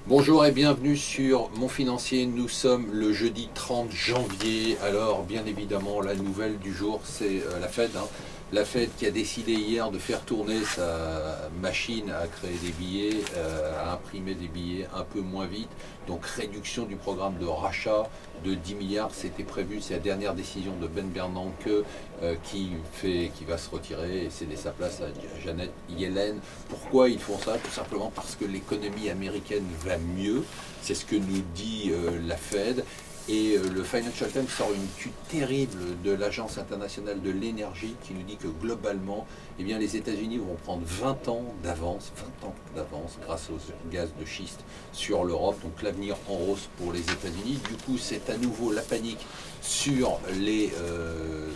Bonjour et bienvenue sur Mon Financier. Nous sommes le jeudi 30 janvier. Alors, bien évidemment, la nouvelle du jour, c'est la Fed. La Fed qui a décidé hier de faire tourner sa machine à créer des billets, à imprimer des billets un peu moins vite. Donc, réduction du programme de rachat de 10 milliards. C'était prévu. C'est la dernière décision de Ben Bernanke qui va se retirer et céder sa place à Janet Yellen. Pourquoi ils font ça? Tout simplement parce que l'économie américaine va mieux. C'est ce que nous dit la Fed. Et le Financial Times sort une étude terrible de l'Agence internationale de l'énergie qui nous dit que globalement, eh bien, les États-Unis vont prendre 20 ans d'avance grâce au gaz de schiste sur l'Europe. Donc l'avenir en rose pour les États-Unis. Du coup, c'est à nouveau la panique sur les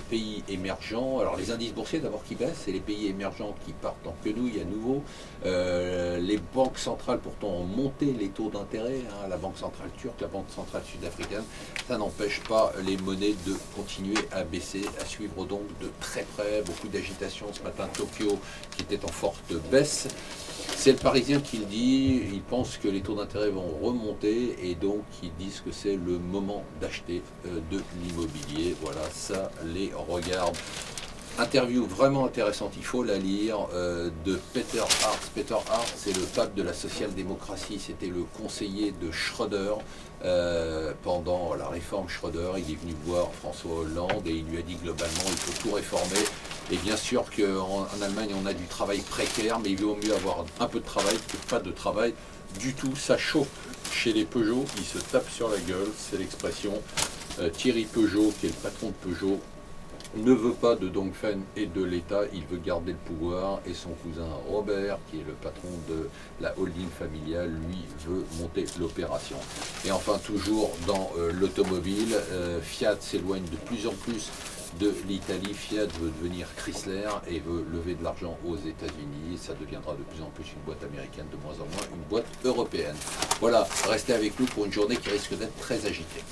pays émergents. Alors les indices boursiers d'abord qui baissent, et les pays émergents qui partent en quenouille à nouveau. Les banques centrales pourtant ont monté les taux d'intérêt, la banque centrale turque, la banque centrale sud-africaine. Ça n'empêche pas les monnaies de continuer à baisser, à suivre donc de très près. Beaucoup d'agitation ce matin, Tokyo qui était en forte baisse. C'est le Parisien qui le dit, il pense que les taux d'intérêt vont remonter et donc ils disent que c'est le moment d'acheter de l'immobilier. Voilà, ça les regarde. Interview vraiment intéressante, il faut la lire, de Peter Hartz. Peter Hartz, c'est le pape de la social-démocratie, c'était le conseiller de Schröder pendant la réforme Schröder. Il est venu voir François Hollande et il lui a dit globalement il faut tout réformer. Et bien sûr qu'en Allemagne on a du travail précaire, mais il vaut mieux avoir un peu de travail que pas de travail du tout. Ça chauffe chez les Peugeot, ils se tapent sur la gueule, c'est l'expression. Thierry Peugeot, qui est le patron de Peugeot, ne veut pas de Dongfeng et de l'État, il veut garder le pouvoir, et son cousin Robert, qui est le patron de la holding familiale, lui veut monter l'opération. Et enfin, toujours dans l'automobile, Fiat s'éloigne de plus en plus de l'Italie. Fiat veut devenir Chrysler et veut lever de l'argent aux États-Unis. Ça deviendra de plus en plus une boîte américaine, de moins en moins une boîte européenne. Voilà, restez avec nous pour une journée qui risque d'être très agitée.